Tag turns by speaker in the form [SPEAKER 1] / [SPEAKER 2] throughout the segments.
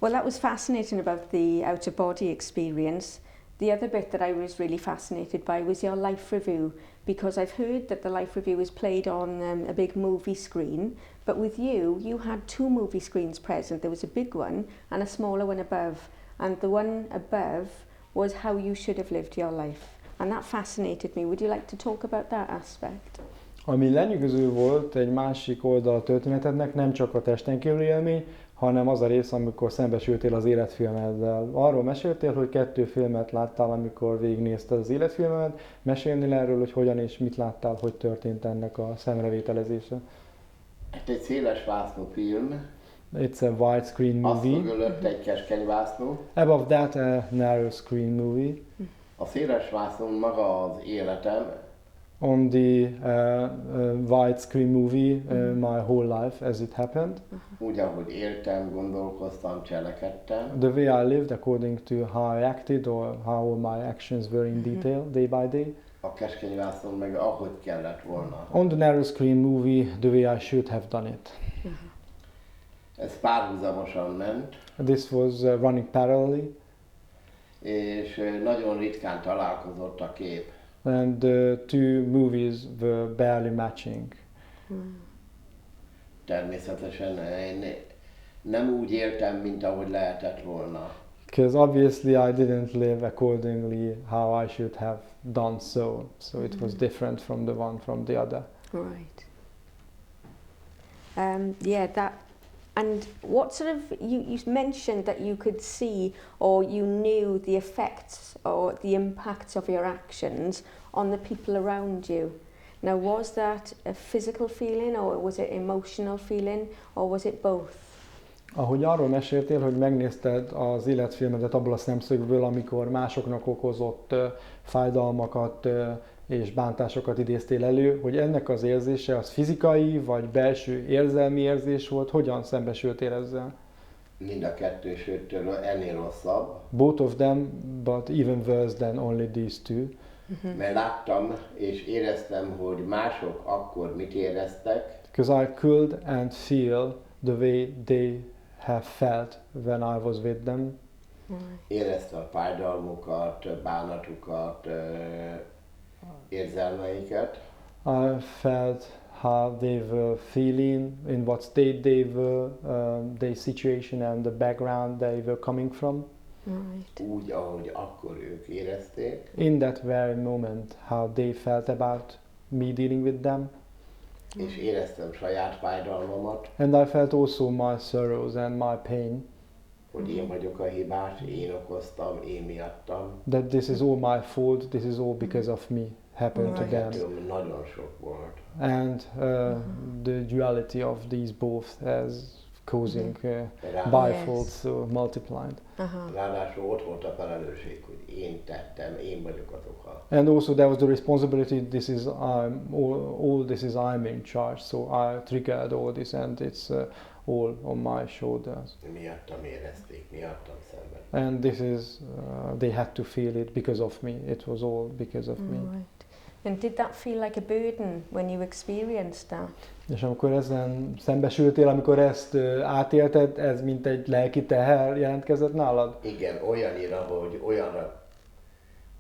[SPEAKER 1] Well, that was fascinating about the out-of-body experience. The other bit that I was really fascinated by was your life review, because I've heard that the life review was played on a big movie screen, but with you, you had two movie screens present. There was a big one and a smaller one above, and the one above was how you should have lived your life, and that fascinated me. Would you like to talk about that aspect?
[SPEAKER 2] Ami lenyűgöző volt egy másik oldal a történetednek, nem csak a testen kívüli élmény, hanem az a rész, amikor szembesültél az életfilmeddel. Arról meséltél, hogy 2 filmet láttál, amikor végignézted az életfilmemet. Mesélnél erről, hogy hogyan és mit láttál, hogy történt ennek a szemrevételezése?
[SPEAKER 3] Ez egy széles vásznú film.
[SPEAKER 2] It's a widescreen movie.
[SPEAKER 3] Azt fölött egy keskeny vásznú.
[SPEAKER 2] Above that, a narrow screen movie.
[SPEAKER 3] A széles vásznún maga az életem.
[SPEAKER 2] On the widescreen movie, my whole life as it happened.
[SPEAKER 3] Úgy, ahogy éltem, gondolkoztam, cselekedtem.
[SPEAKER 2] The way I lived according to how I acted or how all my actions were in detail, day by day.
[SPEAKER 3] A keskeny vásznún meg ahogy kellett volna.
[SPEAKER 2] On the narrow screen movie, the way I should have done it.
[SPEAKER 3] Ez párhuzamosan ment.
[SPEAKER 2] This was running parallelly.
[SPEAKER 3] És nagyon ritkán találkozott a kép.
[SPEAKER 2] And the 2 movies were barely matching.
[SPEAKER 3] Természetesen én nem úgy éltem, mint ahogy lehetett volna.
[SPEAKER 2] Because obviously I didn't live accordingly how I should have done so. So it was different from the one from the other.
[SPEAKER 1] Right. Yeah, that. And what sort of, you mentioned that you could see or you knew the effects or the impacts of your actions on the people around you. Now, was that a physical feeling or was it emotional feeling or was it both?
[SPEAKER 2] Ahogy arról meséltél, hogy megnézted az életfilmedet abból a szemszögből, amikor másoknak okozott fájdalmakat és bántásokat idéztél elő, hogy ennek az érzése az fizikai vagy belső érzelmi érzés volt, hogyan szembesültél ezzel?
[SPEAKER 3] Mind a kettő, sőt ennél rosszabb.
[SPEAKER 2] Both of them, but even worse than only these two.
[SPEAKER 3] Mert láttam és éreztem, hogy mások akkor mit éreztek.
[SPEAKER 2] Because I could and feel the way they have felt when I was with them.
[SPEAKER 3] Éreztem a fájdalmukat, bánatukat, érzelmeiket.
[SPEAKER 2] I felt how they were feeling, in what state they were, their situation and the background they were coming from.
[SPEAKER 1] Right.
[SPEAKER 3] Úgy, ahogy akkor ők érezték.
[SPEAKER 2] In that very moment, how they felt about me dealing with them.
[SPEAKER 3] És éreztem saját fájdalmamat.
[SPEAKER 2] And I felt also my sorrows and my pain.
[SPEAKER 3] Hogy én vagyok a hibás, én okoztam, én miattam.
[SPEAKER 2] That this is all my fault, this is all because of me, happened to them.
[SPEAKER 3] Nagyon sok volt.
[SPEAKER 2] And the duality of these both as causing bifold, so multiplied.
[SPEAKER 3] Ráadásul ott volt a felelősség, hogy én tettem, én vagyok az oka.
[SPEAKER 2] And also there was the responsibility, this is all this is I'm in charge, so I triggered all this and it's all on my shoulders.
[SPEAKER 3] Miattam érezték, miattam szenvedték.
[SPEAKER 2] And this is, they had to feel it because of me, it was all because of me.
[SPEAKER 1] Right. And did that feel like a burden when you experienced that?
[SPEAKER 2] És amikor ezen szembesültél, amikor ezt átélted, ez mint egy lelki teher jelentkezett nálad?
[SPEAKER 3] Igen, olyannyira, hogy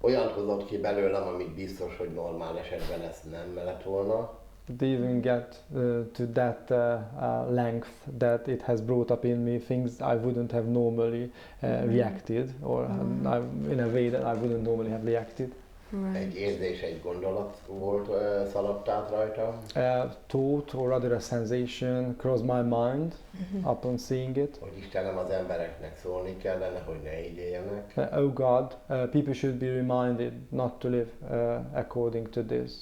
[SPEAKER 3] olyant hozott ki belőlem, amit biztos, hogy normál esetben ezt nem lett volna.
[SPEAKER 2] It even get to that length that it has brought up in me things I wouldn't have normally reacted, or in a way that I wouldn't normally have reacted.
[SPEAKER 1] Right.
[SPEAKER 3] Egy érzés, egy gondolat volt szaladt át rajta.
[SPEAKER 2] A thought or rather a sensation crossed my mind upon seeing it.
[SPEAKER 3] Hogy Istenem, az embereknek szólni kellene, hogy ne így éljenek.
[SPEAKER 2] Oh God, people should be reminded not to live according to this.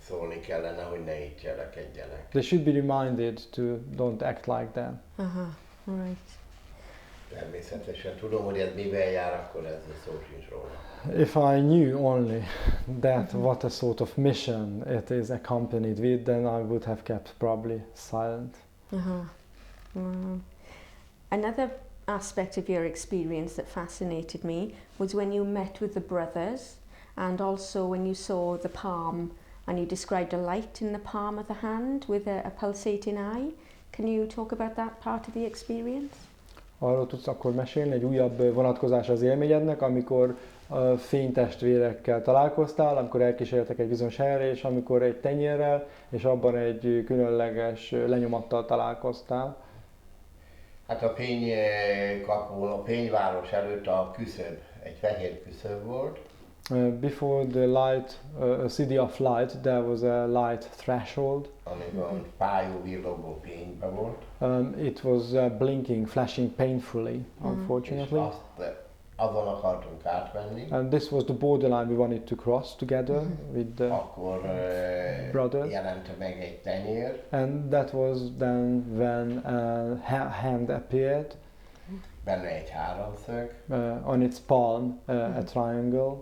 [SPEAKER 3] Szólni kellene, hogy ne így cselekedjenek.
[SPEAKER 2] They should be reminded to don't act like that.
[SPEAKER 1] Right.
[SPEAKER 3] Természetesen tudom, hogy ez mivel jár, akkor ez szó sincs róla.
[SPEAKER 2] If I knew only that what a sort of mission it is accompanied with, then I would have kept probably silent.
[SPEAKER 1] Another aspect of your experience that fascinated me was when you met with the brothers and also when you saw the palm and you described a light in the palm of the hand with a pulsating eye. Can you talk about that part of the experience?
[SPEAKER 2] Arról tudsz akkor mesélni, egy újabb vonatkozás az élményednek, amikor fénytestvérekkel találkoztál, amikor elkísértek egy bizonyos helyre, és amikor egy tenyérrel, és abban egy különleges lenyomattal találkoztál.
[SPEAKER 3] Hát a fénykapun, a fényváros előtt a küszöb, egy fehér küszöb volt.
[SPEAKER 2] Before the light, a city of light, there was a light threshold.
[SPEAKER 3] Amiben fájó, villogó fénybe volt.
[SPEAKER 2] It was blinking, flashing painfully, unfortunately.
[SPEAKER 3] És azon akartunk átvenni.
[SPEAKER 2] And this was the borderline we wanted to cross together with the
[SPEAKER 3] Akkor
[SPEAKER 2] brothers.
[SPEAKER 3] jelente meg egy tenyér.
[SPEAKER 2] And that was then when a hand appeared,
[SPEAKER 3] Benne egy háromszög,
[SPEAKER 2] on its palm, a triangle,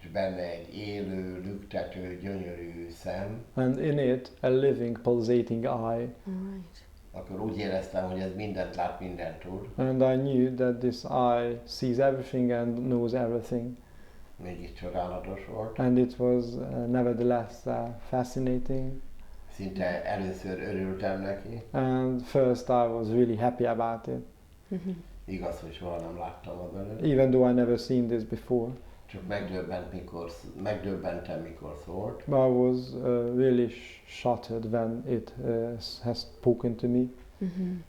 [SPEAKER 3] és benne egy élő, lüktető, gyönyörű szem.
[SPEAKER 2] and in it a living, pulsating eye.
[SPEAKER 1] Right.
[SPEAKER 3] Akkor úgy éreztem, hogy ez mindent lát, mindent tud.
[SPEAKER 2] And I knew that this eye sees everything and knows everything.
[SPEAKER 3] Mégis csodálatos volt.
[SPEAKER 2] And it was nevertheless fascinating.
[SPEAKER 3] Szinte először örültem neki.
[SPEAKER 2] And first I was really happy about it,
[SPEAKER 3] Igaz, hogy soha nem láttam az előtt.
[SPEAKER 2] even though I never seen this before.
[SPEAKER 3] Csak megdöbbentem, mikor szólt.
[SPEAKER 2] But I was really shattered when it has spoken to me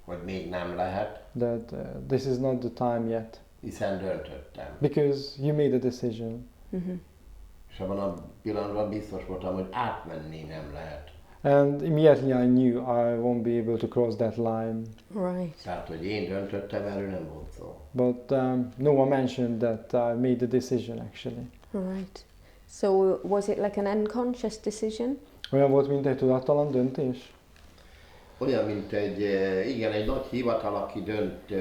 [SPEAKER 3] Hogy még nem lehet,
[SPEAKER 2] that this is not the time yet,
[SPEAKER 3] hiszen döntöttem.
[SPEAKER 2] because you made a decision.
[SPEAKER 3] És abban a pillanatban biztos voltam, hogy átmenni nem lehet.
[SPEAKER 2] And immediately I knew I won't be able to cross that line.
[SPEAKER 1] Right.
[SPEAKER 3] Tehát, hogy én döntöttem, erről nem volt szó.
[SPEAKER 2] But no one mentioned that I made the decision actually.
[SPEAKER 1] Right. So was it like an unconscious decision?
[SPEAKER 2] Olyan volt, mint egy tudattalan döntés?
[SPEAKER 3] Olyan, mint egy nagy hivatal, aki dönt